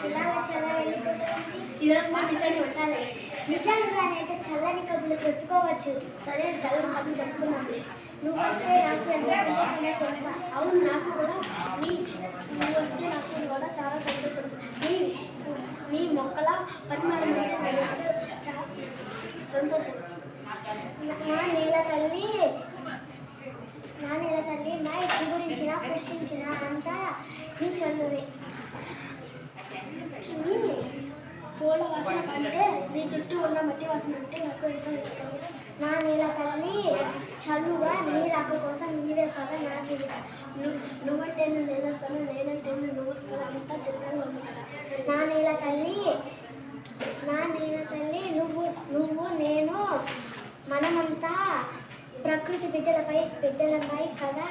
ఇలాగ చల్లని ఇదంతా నిజాన్ని ఉండాలి. నిజంగానైతే చల్లని కబుర్లు చెప్పుకోవచ్చు. సరే చల్లని కబుర్లు చెప్పుకున్నాంలే. నువ్వు వస్తే నాకు ఎంత సంతోషమో తెలుసా? అవును, నాకు కూడా నువ్వు వస్తే నాకు కూడా చాలా సంతోషం. నీ మొక్కల పరిమాణం అంటే చాలా సంతోషం. నా నీళ్ళ తల్లి నా ఇంటి గురించిన ప్రశ్నించిన అంతా నీ చల్లువే. పూల వాసన కంటే నీ చుట్టూ ఉన్న మట్టి వాసన అంటే నాకు ఎంతో ఇష్టం. నా నీళ్ళ తల్లి చల్లుగా నీ రాక కోసం నీవే కదా నా జీవితం. నువ్వంటే నేను వస్తాను, నేనంటే నువ్వు వస్తాను, అంతా చిత్రంగా ఉంది కదా. నా నీళ్ళ తల్లి నువ్వు నేను మనమంతా ప్రకృతి బిడ్డలపై కదా